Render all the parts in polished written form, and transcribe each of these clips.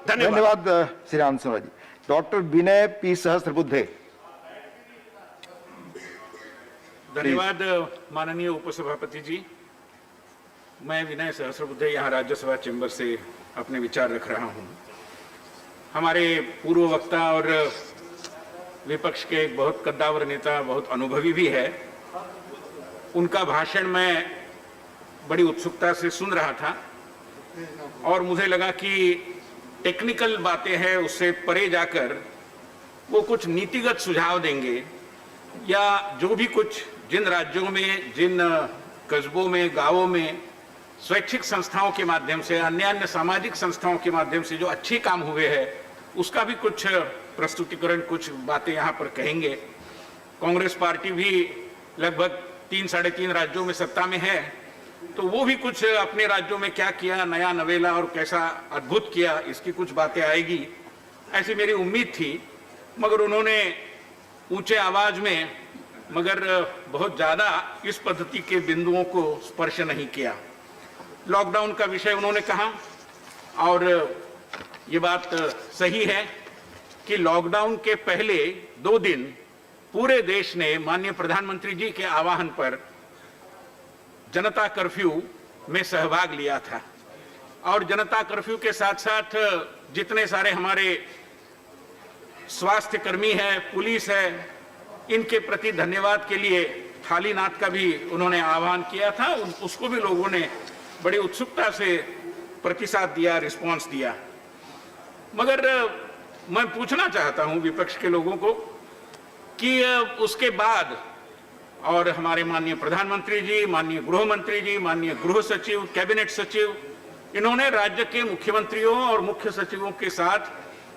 धन्यवाद श्री आनंद शर्मा जी। डॉक्टर विनय पी सहस्त्रबुद्धे। धन्यवाद माननीय उपसभापति जी। मैं विनय सहस्त्रबुद्धे यहाँ राज्यसभा चैम्बर से अपने विचार रख रहा हूँ। हमारे पूर्व वक्ता और विपक्ष के एक बहुत कद्दावर नेता, बहुत अनुभवी भी है, उनका भाषण मैं बड़ी उत्सुकता से सुन रहा था और मुझे लगा कि टेक्निकल बातें हैं, उससे परे जाकर वो कुछ नीतिगत सुझाव देंगे या जो भी कुछ जिन राज्यों में, जिन कस्बों में, गांवों में स्वैच्छिक संस्थाओं के माध्यम से, अन्य सामाजिक संस्थाओं के माध्यम से जो अच्छे काम हुए हैं, उसका भी कुछ प्रस्तुतिकरण, कुछ बातें यहाँ पर कहेंगे। कांग्रेस पार्टी भी लगभग 3-3.5 राज्यों में सत्ता में है, तो वो भी कुछ अपने राज्यों में क्या किया, नया नवेला और कैसा अद्भुत किया, इसकी कुछ बातें आएगी ऐसी मेरी उम्मीद थी। मगर उन्होंने ऊंचे आवाज में, मगर बहुत ज़्यादा इस पद्धति के बिंदुओं को स्पर्श नहीं किया। लॉकडाउन का विषय उन्होंने कहा और ये बात सही है कि लॉकडाउन के पहले 2 दिन पूरे देश ने माननीय प्रधानमंत्री जी के आह्वान पर जनता कर्फ्यू में सहभाग लिया था और जनता कर्फ्यू के साथ साथ जितने सारे हमारे स्वास्थ्य कर्मी हैं, पुलिस है, इनके प्रति धन्यवाद के लिए थाली नाद का भी उन्होंने आह्वान किया था। उसको भी लोगों ने बड़ी उत्सुकता से प्रतिसाद दिया, रिस्पांस दिया। मगर मैं पूछना चाहता हूं विपक्ष के लोगों को कि उसके बाद और हमारे माननीय प्रधानमंत्री जी, माननीय गृह मंत्री जी, माननीय गृह सचिव, कैबिनेट सचिव, इन्होंने राज्य के मुख्यमंत्रियों और मुख्य सचिवों के साथ,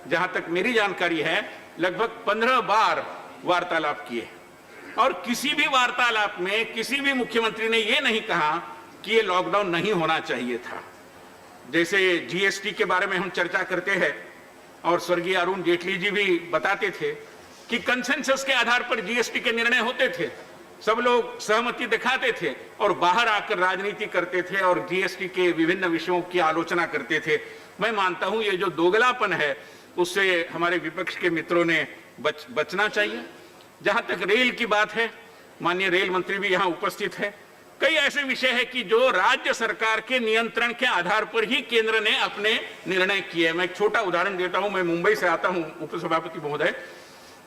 जहां तक मेरी जानकारी है, लगभग 15 बार वार्तालाप किए और किसी भी वार्तालाप में किसी भी मुख्यमंत्री ने यह नहीं कहा कि ये लॉकडाउन नहीं होना चाहिए था। जैसे जीएसटी के बारे में हम चर्चा करते हैं और स्वर्गीय अरुण जेटली जी भी बताते थे कि कंसेंसस के आधार पर जीएसटी के निर्णय होते थे, सब लोग सहमति दिखाते थे और बाहर आकर राजनीति करते थे और जीएसटी के विभिन्न विषयों की आलोचना करते थे। मैं मानता हूं ये जो दोगलापन है उससे हमारे विपक्ष के मित्रों ने बचना चाहिए। जहां तक रेल की बात है, माननीय रेल मंत्री भी यहां उपस्थित है। कई ऐसे विषय है कि जो राज्य सरकार के नियंत्रण के आधार पर ही केंद्र ने अपने निर्णय किए। मैं एक छोटा उदाहरण देता हूं। मैं मुंबई से आता हूं, उपसभापति महोदय।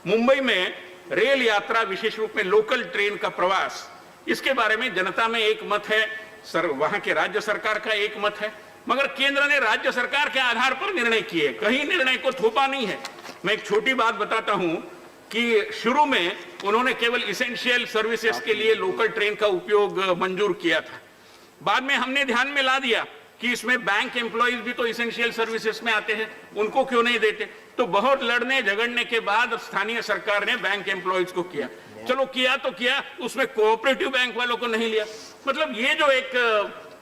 मुंबई में रेल यात्रा, विशेष रूप में लोकल ट्रेन का प्रवास, इसके बारे में जनता में एक मत है, वहां के राज्य सरकार का एक मत है, मगर केंद्र ने राज्य सरकार के आधार पर निर्णय किए, कहीं निर्णय को थोपा नहीं है। मैं एक छोटी बात बताता हूं कि शुरू में उन्होंने केवल इसेंशियल सर्विसेज के लिए लोकल ट्रेन का उपयोग मंजूर किया था। बाद में हमने ध्यान में ला दिया कि इसमें बैंक एम्प्लॉइज भी तो इसेंशियल सर्विसेज में आते हैं, उनको क्यों नहीं देते। तो बहुत लड़ने झगड़ने के बाद स्थानीय सरकार ने बैंक एम्प्लॉइज को किया। चलो किया तो किया, उसमें कोऑपरेटिव बैंक वालों को नहीं लिया। मतलब ये जो एक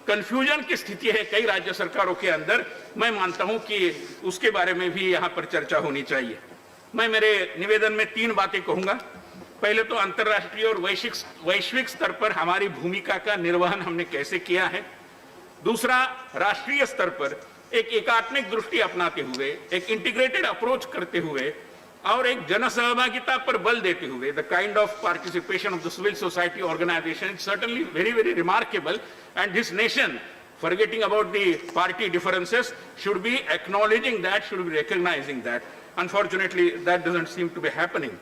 कंफ्यूजन की स्थिति है कई राज्य सरकारों के अंदर, मैं मानता हूं कि उसके बारे में भी यहां पर चर्चा होनी चाहिए। मैं मेरे निवेदन में 3 बातें कहूंगा। पहले तो अंतर्राष्ट्रीय और वैश्विक स्तर पर हमारी भूमिका का निर्वहन हमने कैसे किया है। दूसरा, राष्ट्रीय स्तर पर एक एकात्मिक दृष्टि अपनाते हुए, एक इंटीग्रेटेड अप्रोच करते हुए और एक जन सहभागिता पर बल देते हुए, the kind of participation of the civil society organisation is certainly very remarkable and this nation, forgetting about the party differences, should be acknowledging that, should be recognizing that. Unfortunately, that doesn't seem to be happening.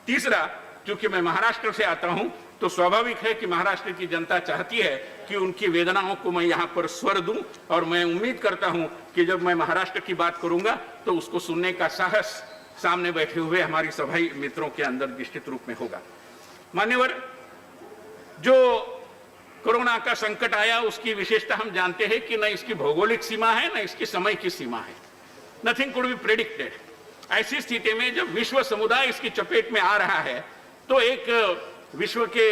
तीसरा, चूंकि मैं महाराष्ट्र से आता हूं, तो स्वाभाविक है कि महाराष्ट्र की जनता चाहती है कि उनकी वेदनाओं को मैं यहां पर स्वर दूं और मैं उम्मीद करता हूं कि जब मैं महाराष्ट्र की बात करूंगा तो उसको सुनने का साहस सामने बैठे हुए हमारी सभी मित्रों के अंदर निश्चित रूप में होगा। मान्यवर, जो कोरोना का संकट आया उसकी विशेषता हम जानते हैं कि न इसकी भौगोलिक सीमा है, न इसकी समय की सीमा है। Nothing could be predicted. ऐसी स्थिति में जब विश्व समुदाय इसकी चपेट में आ रहा है तो एक विश्व के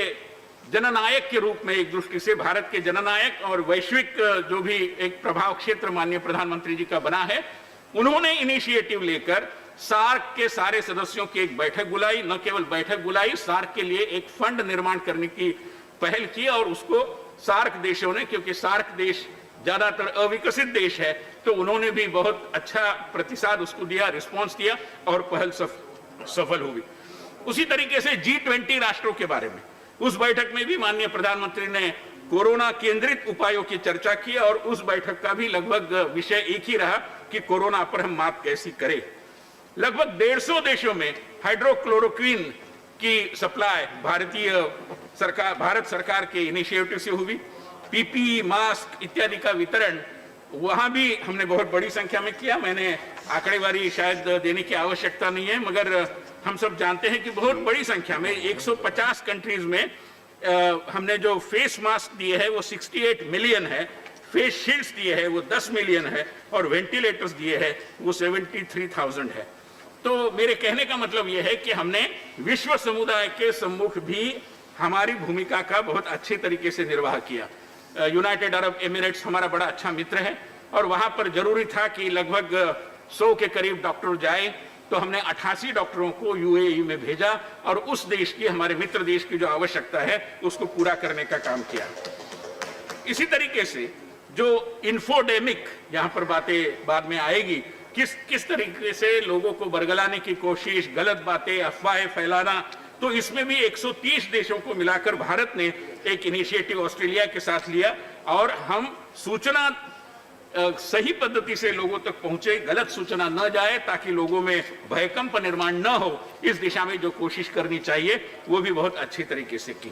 जननायक के रूप में, एक दृष्टि से भारत के जननायक और वैश्विक जो भी एक प्रभाव क्षेत्र माननीय प्रधानमंत्री जी का बना है, उन्होंने इनिशिएटिव लेकर सार्क के सारे सदस्यों की एक बैठक बुलाई। न केवल बैठक बुलाई, सार्क के लिए एक फंड निर्माण करने की पहल की और उसको सार्क देशों ने, क्योंकि सार्क देश ज्यादातर अविकसित देश है, तो उन्होंने भी बहुत अच्छा प्रतिसाद उसको दिया, रिस्पॉन्स दिया और पहल सफल हुई। उसी तरीके से G20 राष्ट्रों के बारे में उस बैठक में भी माननीय प्रधानमंत्री ने कोरोना केंद्रित उपायों की चर्चा की और उस बैठक का भी लगभग विषय एक ही रहा कि कोरोना पर हम मात कैसी करें। लगभग 150 देशों में हाइड्रोक्लोरोक्विन की सप्लाई भारत सरकार के इनिशिएटिव से हुई। पीपीई, मास्क इत्यादि का वितरण वहां भी हमने बहुत बड़ी संख्या में किया। मैंने आंकड़ेवारी शायद देने की आवश्यकता नहीं है, मगर हम सब जानते हैं कि बहुत बड़ी संख्या में 150 कंट्रीज में हमने जो फेस मास्क दिए हैं वो 68 मिलियन है, फेस शील्ड्स दिए हैं वो 10 मिलियन है और वेंटिलेटर्स दिए हैं वो 73,000 है। तो मेरे कहने का मतलब यह है कि हमने विश्व समुदाय के सम्मुख भी हमारी भूमिका का बहुत अच्छे तरीके से निर्वाह किया। यूनाइटेड अरब एमिरेट्स हमारा बड़ा अच्छा मित्र है और वहां पर जरूरी था कि लगभग 100 के करीब डॉक्टर जाए, तो हमने 88 डॉक्टरों को यूएई में भेजा और उस देश की, हमारे मित्र देश की जो आवश्यकता है उसको पूरा करने का काम किया। इसी तरीके से जो इन्फोडेमिक, यहां पर बातें बाद में आएगी, किस तरीके से लोगों को बरगलाने की कोशिश, गलत बातें, अफवाहें फैलाना, तो इसमें भी 130 देशों को मिलाकर भारत ने एक इनिशिएटिव ऑस्ट्रेलिया के साथ लिया और हम सूचना सही पद्धति से लोगों तक पहुंचे, गलत सूचना न जाए, ताकि लोगों में भयकंप निर्माण न हो। इस दिशा में जो कोशिश करनी चाहिए वो भी बहुत अच्छी तरीके से की।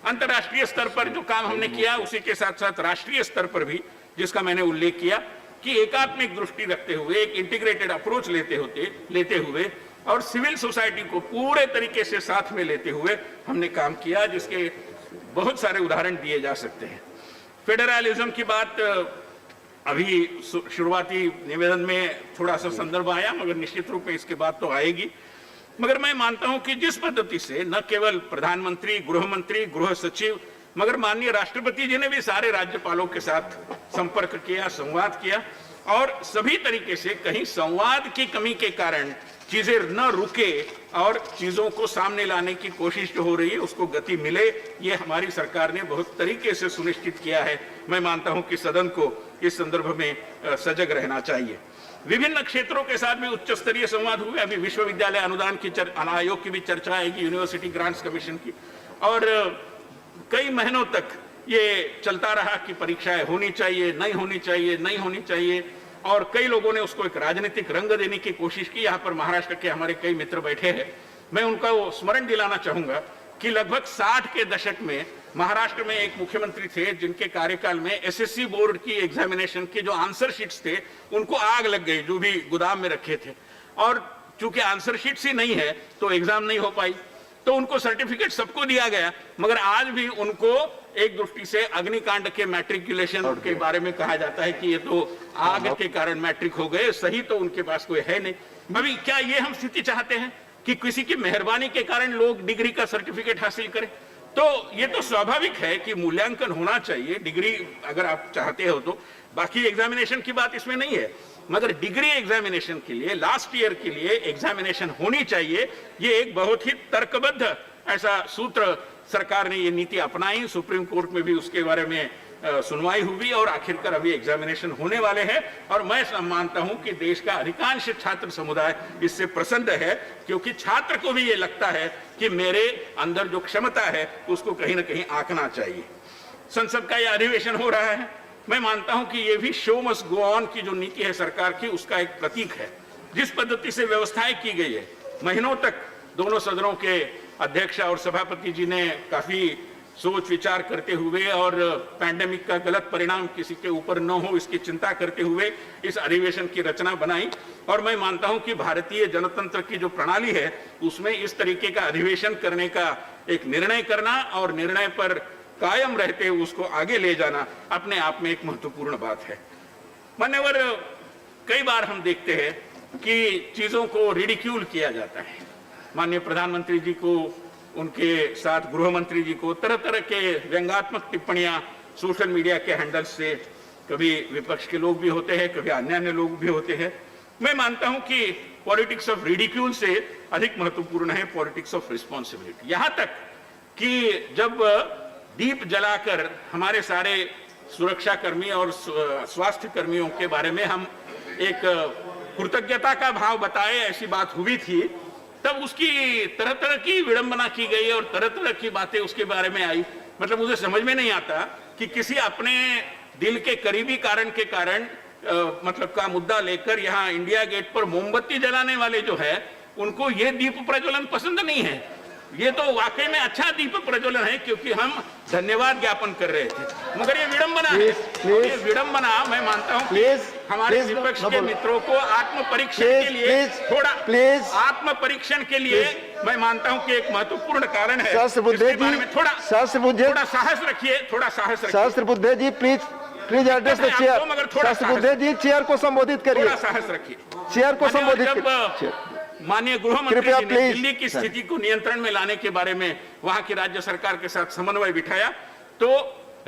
अंतर्राष्ट्रीय स्तर पर जो काम हमने किया, उसी के साथ साथ राष्ट्रीय स्तर पर भी, जिसका मैंने उल्लेख किया कि एकात्मिक दृष्टि रखते हुए, एक इंटीग्रेटेड अप्रोच लेते हुए और सिविल सोसाइटी को पूरे तरीके से साथ में लेते हुए हमने काम किया, जिसके बहुत सारे उदाहरण दिए जा सकते हैं। फेडरलिज्म की बात अभी शुरुआती निवेदन में थोड़ा सा संदर्भ आया, मगर निश्चित रूप में इसके बाद तो आएगी। मगर मैं मानता हूं कि जिस पद्धति से न केवल प्रधानमंत्री, गृह मंत्री, गृह सचिव, मगर माननीय राष्ट्रपति जी ने भी सारे राज्यपालों के साथ संपर्क किया, संवाद किया और सभी तरीके से कहीं संवाद की कमी के कारण चीजें न रुके और चीजों को सामने लाने की कोशिश जो हो रही है उसको गति मिले, ये हमारी सरकार ने बहुत तरीके से सुनिश्चित किया है। मैं मानता हूं कि सदन को इस संदर्भ में सजग रहना चाहिए। विभिन्न क्षेत्रों के साथ भी उच्च स्तरीय संवाद हुए। अभी विश्वविद्यालय अनुदान आयोग की भी चर्चा आएगी, यूनिवर्सिटी ग्रांट्स कमीशन की, और कई महीनों तक ये चलता रहा कि परीक्षाएं होनी चाहिए, नहीं होनी चाहिए, नहीं होनी चाहिए, और कई लोगों ने उसको एक राजनीतिक रंग देने की कोशिश की। यहाँ पर महाराष्ट्र के हमारे कई मित्र बैठे हैं, मैं उनका वो स्मरण दिलाना चाहूंगा कि लगभग 60 के दशक में महाराष्ट्र में एक मुख्यमंत्री थे जिनके कार्यकाल में एसएससी बोर्ड की एग्जामिनेशन के जो आंसर शीट्स थे उनको आग लग गई, जो भी गोदाम में रखे थे, और चूंकि आंसर शीट्स ही नहीं है तो एग्जाम नहीं हो पाई, तो उनको सर्टिफिकेट सबको दिया गया, मगर आज भी उनको एक दृष्टि से अग्निकांड के मैट्रिकुलेशन के बारे में कहा जाता है कि ये तो आग के कारण मैट्रिक हो गए, सही तो उनके पास कोई है नहीं। अभी क्या ये हम स्थिति चाहते हैं कि किसी की मेहरबानी के कारण लोग डिग्री का सर्टिफिकेट हासिल करें? तो ये तो स्वाभाविक है कि मूल्यांकन होना चाहिए, डिग्री अगर आप चाहते हो तो। बाकी एग्जामिनेशन की बात इसमें नहीं है, मगर डिग्री एग्जामिनेशन के लिए, लास्ट ईयर के लिए एग्जामिनेशन होनी चाहिए। ये एक बहुत ही तर्कबद्ध ऐसा सूत्र सरकार ने ये नीति अपनाई, सुप्रीम कोर्ट में भी उसके बारे में सुनवाई हुई और आखिरकार अभी एग्जामिनेशन होने वाले हैं। और मैं मानता हूं कि देश का अधिकांश छात्र समुदाय इससे प्रसन्न है, क्योंकि छात्र को भी ये लगता है कि मेरे अंदर जो क्षमता है उसको कहीं ना कहीं आंकना चाहिए। संसद का यह अधिवेशन हो रहा है, मैं मानता हूं कि ये भी शो मस्ट गो ऑन की जो नीति है सरकार की, उसका एक प्रतीक है। जिस पद्धति से व्यवस्थाएं की गई है, महीनों तक दोनों सदनों के अध्यक्ष और सभापति जी ने काफी सोच विचार करते हुए और पैंडेमिक का गलत परिणाम किसी के ऊपर न हो इसकी चिंता करते हुए इस अधिवेशन की रचना बनाई। और मैं मानता हूं कि भारतीय जनतंत्र की जो प्रणाली है उसमें इस तरीके का अधिवेशन करने का एक निर्णय करना और निर्णय पर कायम रहते हुए उसको आगे ले जाना अपने आप में एक महत्वपूर्ण बात है। मान्यवर, कई बार हम देखते हैं कि चीजों को रिडिक्यूल किया जाता है। माननीय प्रधानमंत्री जी को, उनके साथ गृह मंत्री जी को तरह तरह के व्यंग्यात्मक टिप्पणियां सोशल मीडिया के हैंडल से, कभी विपक्ष के लोग भी होते हैं, कभी अन्य लोग भी होते हैं। मैं मानता हूं कि पॉलिटिक्स ऑफ रिडिक्यूल से अधिक महत्वपूर्ण है पॉलिटिक्स ऑफ रिस्पॉन्सिबिलिटी। यहां तक कि जब दीप जलाकर हमारे सारे सुरक्षा कर्मी और स्वास्थ्य कर्मियों के बारे में हम एक कृतज्ञता का भाव बताए, ऐसी बात हुई थी, तब उसकी तरह तरह की विडंबना की गई और तरह तरह की बातें उसके बारे में आई। मतलब मुझे समझ में नहीं आता कि किसी अपने दिल के करीबी कारण के कारण मतलब का मुद्दा लेकर यहाँ इंडिया गेट पर मोमबत्ती जलाने वाले जो है उनको ये दीप प्रज्वलन पसंद नहीं है। ये तो वाकई में अच्छा दीप प्रज्वलन है, क्योंकि हम धन्यवाद ज्ञापन कर रहे थे, मगर ये विडंबना है। ये विडंबना मैं मानता हूँ कि हमारे विपक्ष के मित्रों को आत्म परीक्षण के लिए थोड़ा आत्म परीक्षण के लिए मैं मानता हूँ कि एक महत्वपूर्ण कारण है। इसके बारे में थोड़ा साहस रखिए, थोड़ा साहस रखिए। सहस्त्र बुद्धे जी प्लीज एड्रेस द चेयर। मगर थोड़ा बुद्धे जी चेयर को संबोधित करिए, थोड़ा साहस रखिए, चेयर को संबोधित करिए। माननीय गृह मंत्री जी ने दिल्ली की स्थिति को नियंत्रण में लाने के बारे में वहां की राज्य सरकार के साथ समन्वय बिठाया, तो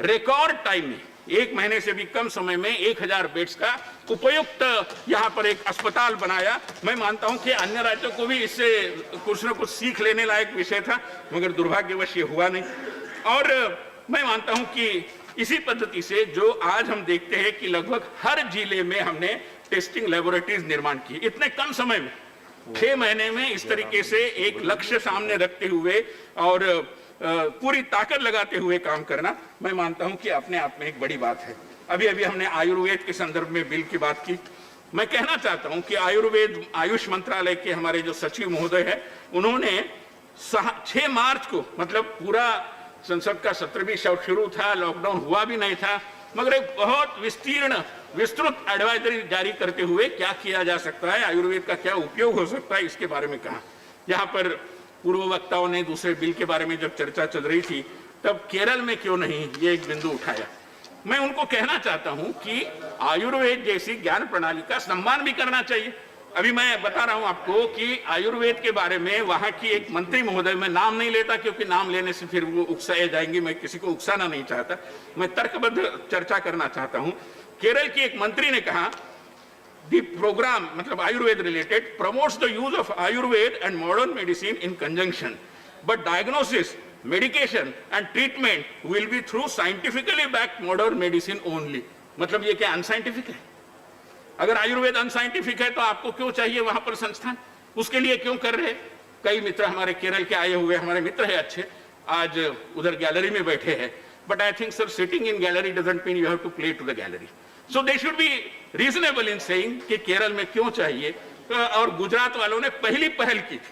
रिकॉर्ड टाइम में 1 महीने से भी कम समय में 1000 बेड्स का उपयुक्त यहां पर एक अस्पताल बनाया। मैं मानता हूं कि अन्य राज्यों को भी इससे कुछ न कुछ सीख लेने लायक विषय था, मगर दुर्भाग्यवश ये हुआ नहीं। और मैं मानता हूं कि इसी पद्धति से जो आज हम देखते हैं कि लगभग हर जिले में हमने टेस्टिंग लेबोरेटरीज निर्माण की, इतने कम समय में 6 महीने में इस तरीके से एक लक्ष्य सामने रखते हुए और पूरी ताकत लगाते हुए काम करना, मैं मानता हूं कि अपने आप में एक बड़ी बात है। अभी अभी हमने आयुर्वेद के संदर्भ में बिल की बात की। मैं कहना चाहता हूं कि आयुष मंत्रालय के हमारे जो सचिव महोदय है, उन्होंने 6 मार्च को, मतलब पूरा संसद का सत्र भी शुरू था, लॉकडाउन हुआ भी नहीं था, मगर एक बहुत विस्तृत एडवाइजरी जारी करते हुए क्या किया जा सकता है, आयुर्वेद का क्या उपयोग हो सकता है, इसके बारे में कहा। यहाँ पर पूर्व वक्ताओं ने दूसरे बिल के बारे में जब चर्चा चल रही थी, तब केरल में क्यों नहीं ये एक बिंदु उठाया। मैं उनको कहना चाहता हूं कि आयुर्वेद जैसी ज्ञान प्रणाली का सम्मान भी करना चाहिए। अभी मैं बता रहा हूं आपको कि आयुर्वेद के बारे में वहां की एक मंत्री महोदय, मैं नाम नहीं लेता क्योंकि नाम लेने से फिर वो उकसाए जाएंगे, मैं किसी को उकसाना नहीं चाहता, मैं तर्कबद्ध चर्चा करना चाहता हूं। केरल की एक मंत्री ने कहा, द प्रोग्राम मतलब Ayurveda related promotes the use of Ayurveda and modern medicine in conjunction, but diagnosis, medication and treatment will be through scientifically backed modern medicine only. मतलब ये क्या अनसाइंटिफिक है? अगर आयुर्वेद अनसाइंटिफिक है तो आपको क्यों चाहिए वहां पर संस्थान? उसके लिए क्यों कर रहे? कई मित्र हमारे केरल के आए हुए हमारे मित्र हैं अच्छे, आज उधर गैलरी में बैठे हैं, but I think sir sitting in gallery doesn't mean you have to play to the gallery. So they should be reasonable in saying कि केरल में क्यों चाहिए। और गुजरात वालों ने पहली पहल की थी,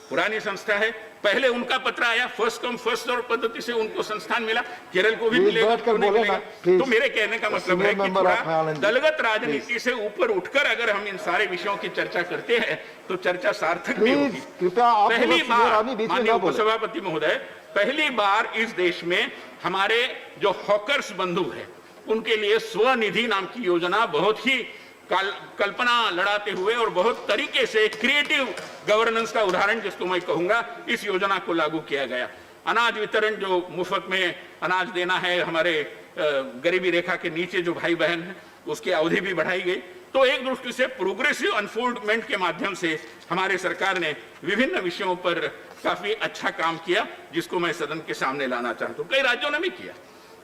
पुरानी संस्था है, पहले उनका पत्र आया, फर्स्ट कम फर्स्ट सर्व पद्धति से उनको संस्थान मिला, केरल को भी मिलेगा, क्यों नहीं मिलेगा? तो मेरे कहने का मतलब है कि थोड़ा दलगत राजनीति से ऊपर उठकर अगर हम इन सारे विषयों की चर्चा करते हैं तो चर्चा सार्थक भी होगी। पहली बार माननीय उपसभापति महोदय, पहली बार इस देश में हमारे जो हॉकर्स बंधु है उनके लिए स्वनिधि नाम की योजना बहुत ही कल्पना लड़ाते हुए और बहुत तरीके से क्रिएटिव गवर्नेंस का उदाहरण जिसको मैं कहूंगा, इस योजना को लागू किया गया। अनाज वितरण, जो मुफ्त में अनाज देना है हमारे गरीबी रेखा के नीचे जो भाई बहन हैं, उसकी अवधि भी बढ़ाई गई। तो एक दृष्टि से प्रोग्रेसिव अनफोल्डमेंट के माध्यम से हमारे सरकार ने विभिन्न विषयों पर काफी अच्छा काम किया, जिसको मैं सदन के सामने लाना चाहता हूँ। कई राज्यों ने भी किया।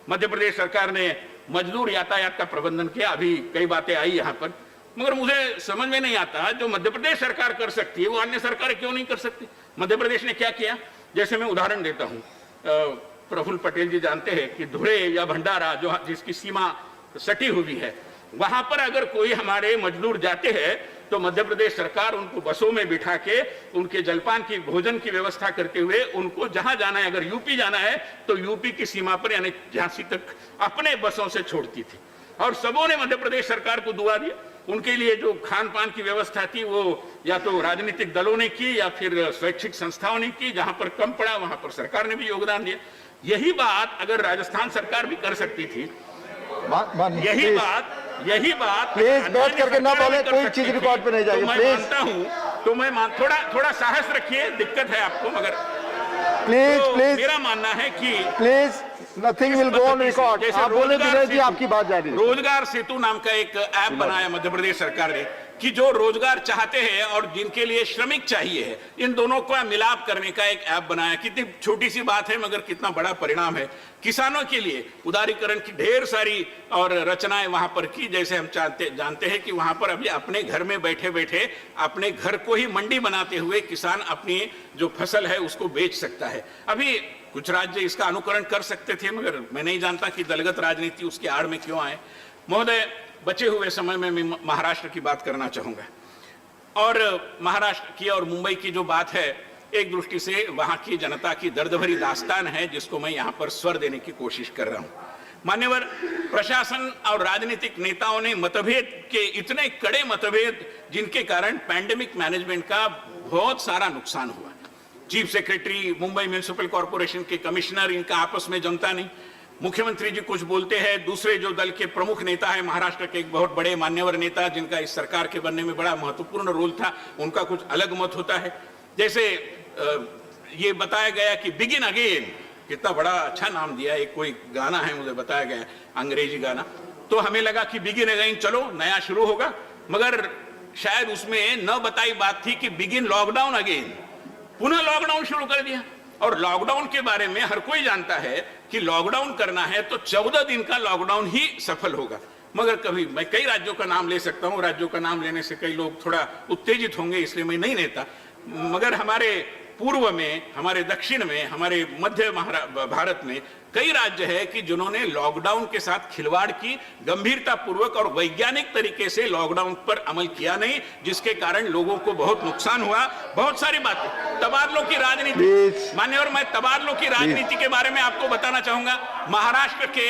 मध्य प्रदेश सरकार ने मजदूर यातायात का प्रबंधन किया, अभी कई बातें आई यहाँ पर, मगर मुझे समझ में नहीं आता जो मध्य प्रदेश सरकार कर सकती है वो अन्य सरकारें क्यों नहीं कर सकती। मध्य प्रदेश ने क्या किया, जैसे मैं उदाहरण देता हूँ, प्रफुल्ल पटेल जी जानते हैं कि धुले या भंडारा जो जिसकी सीमा सटी हुई है, वहां पर अगर कोई हमारे मजदूर जाते हैं तो मध्य प्रदेश सरकार उनको बसों में बिठा के उनके जलपान की भोजन की व्यवस्था करते हुए उनको जहां जाना है, अगर यूपी जाना है तो यूपी की सीमा पर यानी झांसी तक अपने बसों से छोड़ती थी। और सबों ने मध्य प्रदेश सरकार को दुआ दिया। उनके लिए जो खान पान की व्यवस्था थी वो या तो राजनीतिक दलों ने की या फिर स्वैच्छिक संस्थाओं ने की, जहां पर कम पड़ा वहां पर सरकार ने भी योगदान दिया। यही बात अगर राजस्थान सरकार भी कर सकती थी, यही बात प्लीज बैठ करके ना बोले, कोई चीज रिकॉर्ड पे नहीं जाएगी। तो मैं मानता हूं, तो मैं थोड़ा साहस रखिए, दिक्कत है आपको, मगर प्लीज मेरा मानना है कि please nothing will go on record. आप बोले विनय जी, आपकी बात जारी। रोजगार सेतु नाम का एक ऐप बनाया मध्य प्रदेश सरकार ने, कि जो रोजगार चाहते हैं और जिनके लिए श्रमिक चाहिए है, इन दोनों का मिलाप करने का एक ऐप बनाया। कितनी छोटी सी बात है मगर कितना बड़ा परिणाम है। किसानों के लिए उदारीकरण की ढेर सारी और रचनाएं वहां पर की। जैसे हम जानते हैं कि वहां पर अभी अपने घर में बैठे बैठे अपने घर को ही मंडी बनाते हुए किसान अपनी जो फसल है उसको बेच सकता है। अभी कुछ राज्य इसका अनुकरण कर सकते थे मगर मैं नहीं जानता कि दलगत राजनीति उसकी आड़ में क्यों आए। महोदय, बचे हुए समय में मैं महाराष्ट्र की बात करना चाहूंगा और महाराष्ट्र की और मुंबई की जो बात है, एक दृष्टि से वहां की जनता की दर्द भरी दास्तान है जिसको मैं यहां पर स्वर देने की कोशिश कर रहा हूं। मान्यवर, प्रशासन और राजनीतिक नेताओं ने मतभेद के इतने कड़े मतभेद जिनके कारण पैंडेमिक मैनेजमेंट का बहुत सारा नुकसान हुआ। Chief secretary, Mumbai municipal corporation के कमिश्नर, इनका आपस में जमता नहीं। मुख्यमंत्री जी कुछ बोलते हैं, दूसरे जो दल के प्रमुख नेता है महाराष्ट्र के एक बहुत बड़े मान्यवर नेता जिनका इस सरकार के बनने में बड़ा महत्वपूर्ण रोल था, उनका कुछ अलग मत होता है। जैसे ये बताया गया कि बिगिन अगेन, कितना बड़ा अच्छा नाम दिया, एक कोई गाना है मुझे बताया गया अंग्रेजी गाना, तो हमें लगा कि बिगिन अगेन, चलो नया शुरू होगा, मगर शायद उसमें न बताई बात थी कि बिगिन लॉकडाउन अगेन, पुनः लॉकडाउन शुरू कर दिया। और लॉकडाउन के बारे में हर कोई जानता है कि लॉकडाउन करना है तो 14 दिन का लॉकडाउन ही सफल होगा। मगर कभी, मैं कई राज्यों का नाम ले सकता हूं, राज्यों का नाम लेने से कई लोग थोड़ा उत्तेजित होंगे इसलिए मैं नहीं लेता, मगर हमारे पूर्व में, हमारे दक्षिण में, हमारे मध्य भारत में कई राज्य है कि जिन्होंने लॉकडाउन के साथ खिलवाड़ की, गंभीरता पूर्वक और वैज्ञानिक तरीके से लॉकडाउन पर अमल किया नहीं, जिसके कारण लोगों को बहुत नुकसान हुआ। बहुत सारी बातें, तबादलों की राजनीति, मान्यवर, मैं तबादलों की राजनीति के बारे में आपको बताना चाहूंगा। महाराष्ट्र के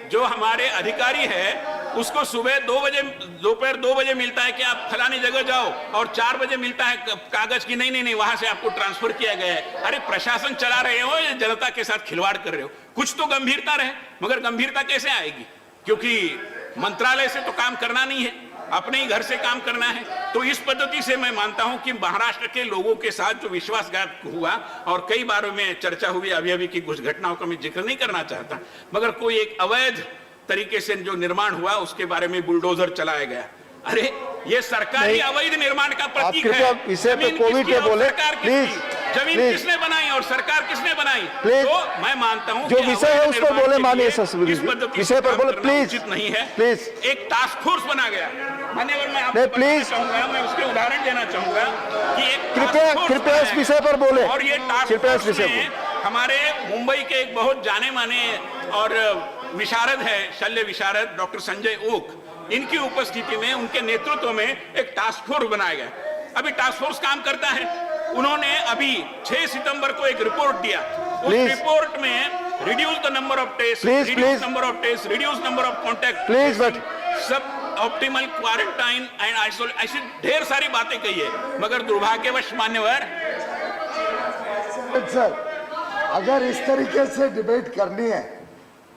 जो हमारे अधिकारी है उसको सुबह 2 बजे, दोपहर 2 बजे मिलता है कि आप फलानी जगह जाओ, और 4 बजे मिलता है कागज की नहीं वहां से आपको ट्रांसफर किया गया है। अरे प्रशासन चला रहे हो या जनता के साथ खिलवाड़ कर रहे हो? कुछ तो गंभीरता रहे, मगर गंभीरता कैसे आएगी? क्योंकि मंत्रालय से तो काम करना नहीं है, अपने ही घर से काम करना है। तो इस पद्धति से मैं मानता हूं कि महाराष्ट्र के लोगों के साथ जो विश्वासघात हुआ, और कई बारों में चर्चा हुई अभी की कुछ घटनाओं का मैं जिक्र नहीं करना चाहता, मगर कोई एक अवैध तरीके से जो निर्माण हुआ उसके बारे में बुलडोजर चलाया गया। अरे ये सरकारी अवैध निर्माण का प्रतीक है। विषय पे कोविड पे बोले प्लीज, जमीन किसने बनाई और सरकार किसने बनाई? तो मैं मानता हूं जो विषय है उसको बोले, माननीय ससुरी विषय पर बोले प्लीज, उचित नहीं है। प्लीज, एक टास्क फोर्स बना गया, मान्यवर, मैं आपको प्लीज चाहूंगा, मैं उसके उदाहरण देना चाहूंगा कि एक कृपया इस विषय पर बोले, और ये टास्क फोर्स में हमारे मुंबई के एक बहुत जाने माने और विशारद है, शल्य विशारद डॉक्टर संजय ओक, इनकी उपस्थिति में, उनके नेतृत्व में एक टास्क फोर्स बनाया गया। अभी टास्क फोर्स काम करता है। उन्होंने अभी 6 सितंबर को एक रिपोर्ट दिया। उस रिपोर्ट में reduce the number of test, reduce number of test, reduce number of contact, please, but suboptimal quarantine and isolate, ऐसी ढेर सारी बातें कही है। मगर दुर्भाग्यवश मान्यवर, सर, अगर इस तरीके से डिबेट करनी है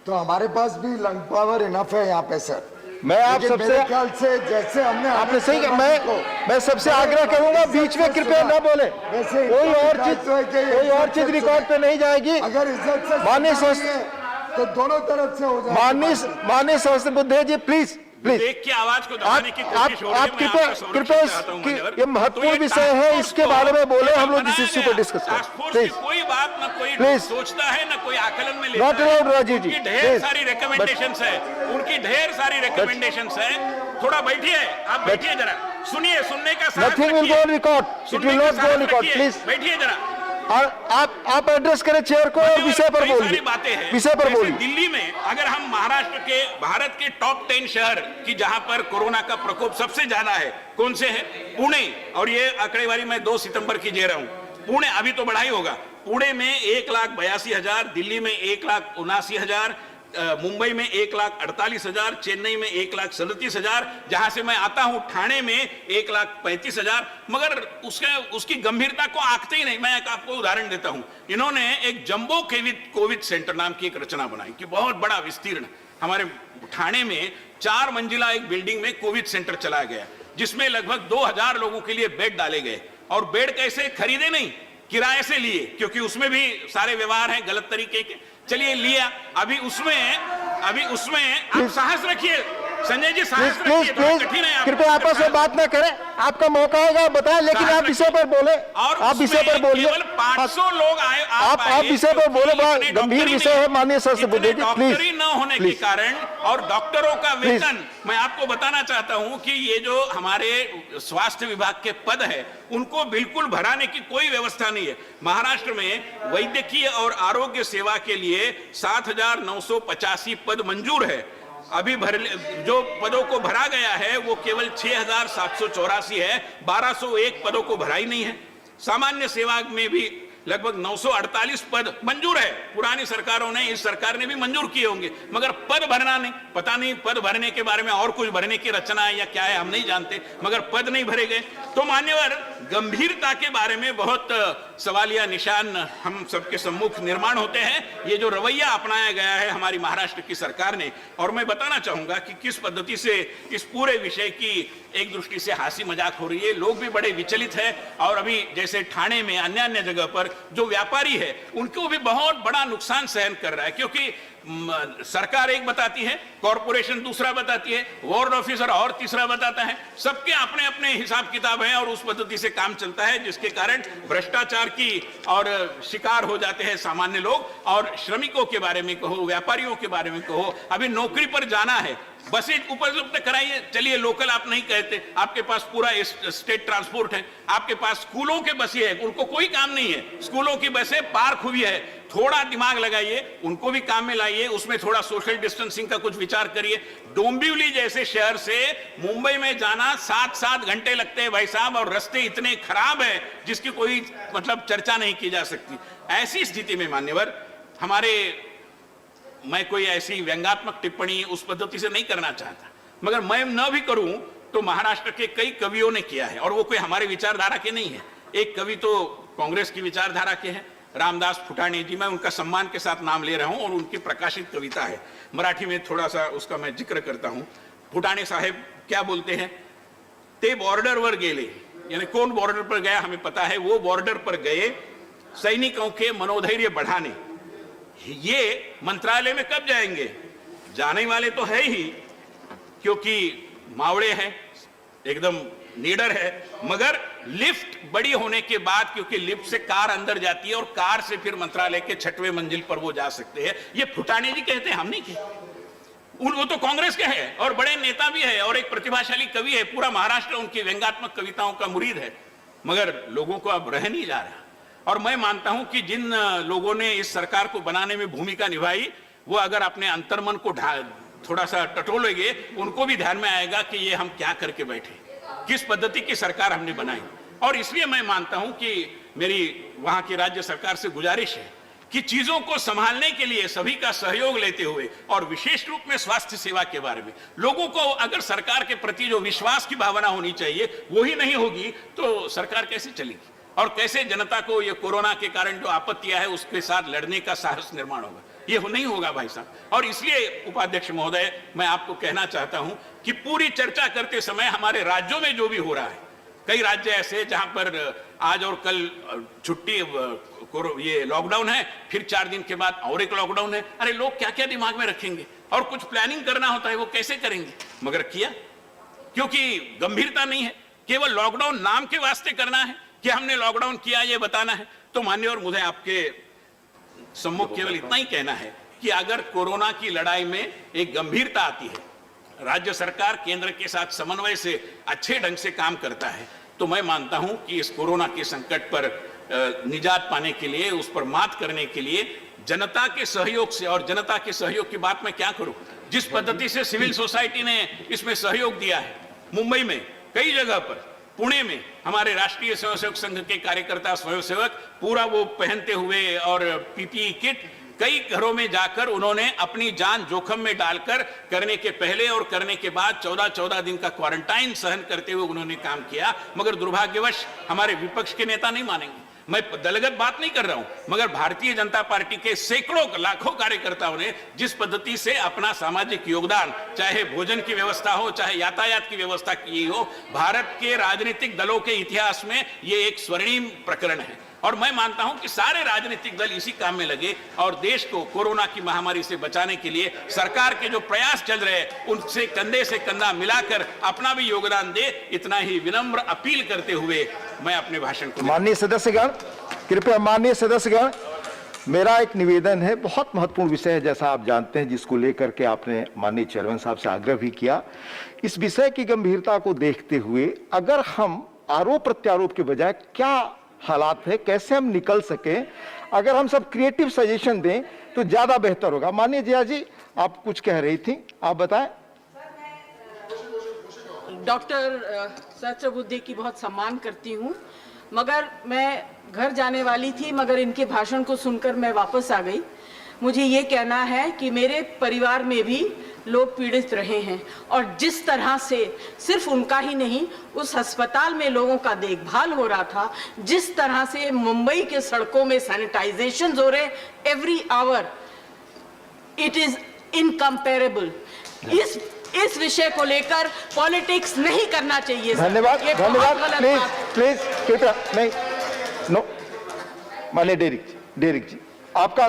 तो हमारे पास भी लंग पावर इनफ है यहाँ पे सर। मैं आप सबसे, मेरे ख्याल से जैसे हमने आपने सही कहा, मैं सबसे आग्रह करूंगा बीच में कृपया न बोले। कोई और चीज रिकॉर्ड पे नहीं जाएगी। अगर इज्जत से माननीय तो दोनों तरफ से हो जाए। माननीय सहस्त्र बुद्धे जी प्लीज, प्लीज, देख के आवाज को दबाने की कोशिश हो रही है। आप कृपया ये महत्वपूर्ण विषय है, इसके बारे में बोले, हम लोग इस इश्यू को डिस्कस करें प्लीज। कोई बात ना कोई सोचता है ना कोई आकलन में लेता नॉट अलाउड राजीव जी, ढेर सारी रिकमेंडेशंस है, उनकी ढेर सारी रिकमेंडेशंस है। थोड़ा बैठिए, आप बैठिए जरा, सुनिए, सुनने का साथ nothing will go record, it will not go record, please बैठिए जरा। आप एड्रेस करें चेयर को और विषय पर बोलिए, विषय पर बोलिए। दिल्ली में अगर हम महाराष्ट्र के, भारत के टॉप 10 शहर की जहां पर कोरोना का प्रकोप सबसे ज्यादा है, कौन से है? पुणे, और ये आंकड़ेवारी मैं 2 सितंबर की दे रहा हूं। पुणे अभी तो बढ़ा ही होगा। पुणे में 1,82,000, दिल्ली में 1,79,000, मुंबई में 1,48,000, चेन्नई में 1,37,000, जहां से मैं आता हूं ठाणे में 1,35,000, मगर उसकी गंभीरता को आंकते ही नहीं। मैं आपको उदाहरण देता हूं, इन्होंने एक जंबो कोविड सेंटर नाम की एक रचना बनाई कि बहुत बड़ा विस्तीर्ण, हमारे ठाणे में 4 मंजिला एक बिल्डिंग में कोविड सेंटर चलाया गया, जिसमें लगभग 2,000 लोगों के लिए बेड डाले गए। और बेड कैसे खरीदे? नहीं, किराए से लिए, क्योंकि उसमें भी सारे व्यवहार हैं गलत तरीके के। चलिए लिया, अभी उसमें आप साहस रखिए, संजय जी प्लीज साहस प्लीज रखिए, थोड़ा प्लीज कठिन है आपको कृपया आपस में बात ना करें, आपका मौका होगा बताएं, लेकिन साहस आप विषय पर बोले, और आप विषय पर बोलिए। केवल 500 लोग आए, आप विषय पर बोले, बड़ा इतने गंभीर डॉक्टर ही विषय नहीं- है माननीय सहस्त्र बुद्धे जी, इतने प्लीज डॉक्टर ही न होने के प्लीज। कारण और डॉक्टरों का प्लीज। वेतन, मैं आपको बताना चाहता हूं कि ये जो हमारे स्वास्थ्य विभाग के पद है उनको बिल्कुल भराने की कोई व्यवस्था नहीं है। महाराष्ट्र में वैद्यकीय और आरोग्य सेवा के लिए 7,985 पद मंजूर है। अभी जो पदों को भरा गया है वो केवल 6,784 है, 1,201 पदों को भरा ही नहीं है। सामान्य सेवा में भी लगभग 948 पद मंजूर है। पुरानी सरकारों ने, इस सरकार ने भी मंजूर किए होंगे, मगर पद भरना नहीं। पता नहीं पद भरने के बारे में और कुछ भरने की रचना है या क्या है, हम नहीं जानते, मगर पद नहीं भरे गए। तो मान्यवर, गंभीरता के बारे में बहुत सवालिया निशान हम सबके सम्मुख निर्माण होते हैं। ये जो रवैया अपनाया गया है हमारी महाराष्ट्र की सरकार ने, और मैं बताना चाहूंगा कि किस पद्धति से इस पूरे विषय की एक दृष्टि से हंसी मजाक हो रही है। लोग भी बड़े विचलित है, और अभी जैसे ठाणे में अन्य अन्य जगह पर जो व्यापारी है उनको भी बहुत बड़ा नुकसान सहन कर रहा है, क्योंकि सरकार एक बताती है, कॉरपोरेशन दूसरा बताती है, वार्ड ऑफिसर और तीसरा बताता है। सबके अपने अपने हिसाब किताब है और उस पद्धति से काम चलता है, जिसके कारण भ्रष्टाचार की और शिकार हो जाते हैं सामान्य लोग। और श्रमिकों के बारे में कहो, व्यापारियों के बारे में कहो, अभी नौकरी पर जाना है, बसें उपलब्ध कराइए, चलिए लोकल आप नहीं कहते, आपके पास पूरा स्टेट ट्रांसपोर्ट है, आपके पास स्कूलों के बसें हैं, उनको कोई काम नहीं है, स्कूलों की बसें पार्क हुई है, थोड़ा दिमाग लगाइए, उनको भी काम में लाइए, उसमें थोड़ा सोशल डिस्टेंसिंग का कुछ विचार करिए। डोंबिवली जैसे शहर से मुंबई में जाना 7-7 घंटे लगते हैं भाई साहब, और रास्ते इतने खराब है जिसकी कोई मतलब चर्चा नहीं की जा सकती। ऐसी स्थिति में मान्यवर, मैं कोई ऐसी व्यंग्यात्मक टिप्पणी उस पद्धति से नहीं करना चाहता, मगर मैं न भी करूं तो महाराष्ट्र के कई कवियों ने किया है, और वो कोई हमारे विचारधारा के नहीं है। एक कवि तो कांग्रेस की विचारधारा के हैं, रामदास फुटाणे जी, मैं उनका सम्मान के साथ नाम ले रहा हूं, और उनकी प्रकाशित कविता है, मराठी में थोड़ा सा उसका मैं जिक्र करता हूं। फुटाणे साहेब क्या बोलते हैं, ते बॉर्डरवर गेले, यानी कौन बॉर्डर पर गया हमें पता है, वो बॉर्डर पर गए सैनिकों के मनोधैर्य बढ़ाने। ये मंत्रालय में कब जाएंगे, जाने वाले तो है ही, क्योंकि मावड़े हैं, एकदम नीडर है, मगर लिफ्ट बड़ी होने के बाद, क्योंकि लिफ्ट से कार अंदर जाती है और कार से फिर मंत्रालय के 6वें मंजिल पर वो जा सकते हैं। ये फुटाणे जी कहते हैं, हम नहीं कहते। वो तो कांग्रेस के हैं और बड़े नेता भी है और एक प्रतिभाशाली कवि है, पूरा महाराष्ट्र उनकी व्यंग्यात्मक कविताओं का मुरीद है, मगर लोगों को अब रह नहीं जा रहा। और मैं मानता हूं कि जिन लोगों ने इस सरकार को बनाने में भूमिका निभाई, वो अगर अपने अंतर्मन को थोड़ा सा टटोलेंगे, उनको भी ध्यान में आएगा कि ये हम क्या करके बैठे, किस पद्धति की सरकार हमने बनाई। और इसलिए मैं मानता हूं कि मेरी वहां की राज्य सरकार से गुजारिश है कि चीजों को संभालने के लिए सभी का सहयोग लेते हुए, और विशेष रूप में स्वास्थ्य सेवा के बारे में लोगों को अगर सरकार के प्रति जो विश्वास की भावना होनी चाहिए वो ही नहीं होगी तो सरकार कैसे चलेगी, और कैसे जनता को ये कोरोना के कारण जो आपत्तियां है उसके साथ लड़ने का साहस निर्माण होगा, ये नहीं होगा भाई साहब। और इसलिए उपाध्यक्ष महोदय, मैं आपको कहना चाहता हूं कि पूरी चर्चा करते समय हमारे राज्यों में जो भी हो रहा है, कई राज्य ऐसे जहां पर आज और कल छुट्टी, ये लॉकडाउन है, फिर 4 दिन के बाद और एक लॉकडाउन है। अरे लोग क्या क्या दिमाग में रखेंगे, और कुछ प्लानिंग करना होता है वो कैसे करेंगे, मगर किया, क्योंकि गंभीरता नहीं है, केवल लॉकडाउन नाम के वास्ते करना है कि हमने लॉकडाउन किया ये बताना है। तो माननीय, और मुझे आपके सम्मुख केवल इतना ही कहना है कि अगर कोरोना की लड़ाई में एक गंभीरता आती है, राज्य सरकार केंद्र के साथ समन्वय से अच्छे ढंग से काम करता है, तो मैं मानता हूं कि इस कोरोना के संकट पर निजात पाने के लिए, उस पर मात करने के लिए जनता के सहयोग से, और जनता के सहयोग की बात मैं क्या करूं, जिस पद्धति से सिविल सोसाइटी ने इसमें सहयोग दिया है, मुंबई में कई जगह पर, पुणे में हमारे राष्ट्रीय स्वयंसेवक संघ के कार्यकर्ता स्वयंसेवक पूरा वो पहनते हुए और पीपीई किट, कई घरों में जाकर उन्होंने अपनी जान जोखिम में डालकर, करने के पहले और करने के बाद 14-14 दिन का क्वारंटाइन सहन करते हुए उन्होंने काम किया। मगर दुर्भाग्यवश हमारे विपक्ष के नेता नहीं मानेंगे। मैं दलगत बात नहीं कर रहा हूं, मगर भारतीय जनता पार्टी के सैकड़ों लाखों कार्यकर्ताओं ने जिस पद्धति से अपना सामाजिक योगदान, चाहे भोजन की व्यवस्था हो, चाहे यातायात की व्यवस्था की हो, भारत के राजनीतिक दलों के इतिहास में ये एक स्वर्णिम प्रकरण है। और मैं मानता हूं कि सारे राजनीतिक दल इसी काम में लगे और देश को कोरोना की महामारी से बचाने के लिए सरकार के जो प्रयास चल रहे हैं उनसे कंधे से कंधा मिलाकर अपना भी योगदान दे, इतना ही विनम्र अपील करते हुए मैं अपने भाषण को माननीय सदस्यगण, कृपया माननीय सदस्यगण, मेरा एक निवेदन है, बहुत महत्वपूर्ण विषय है जैसा आप जानते हैं, जिसको लेकर के आपने माननीय चेयरमैन साहब से आग्रह भी किया। इस विषय की गंभीरता को देखते हुए अगर हम आरोप प्रत्यारोप के बजाय क्या हालात है, कैसे हम निकल सके, अगर हम सब क्रिएटिव सजेशन दें तो ज्यादा बेहतर होगा। माननीय जिया जी, आप कुछ कह रही थी, आप बताएं। डॉक्टर सहस्रबुद्धे की बहुत सम्मान करती हूँ, मगर मैं घर जाने वाली थी, मगर इनके भाषण को सुनकर मैं वापस आ गई। मुझे ये कहना है कि मेरे परिवार में भी लोग पीड़ित रहे हैं और जिस तरह से सिर्फ उनका ही नहीं, उस अस्पताल में लोगों का देखभाल हो रहा था, जिस तरह से मुंबई के सड़कों में सैनिटाइजेशन हो रहे every hour, it is incomparable. इस विषय को लेकर पॉलिटिक्स नहीं करना चाहिए। धन्यवाद, ये बहुत धन्यवाद। गलत प्लीज बात है। प्लीज कृपया नहीं, नो, माननीय डेरिक जी, आपका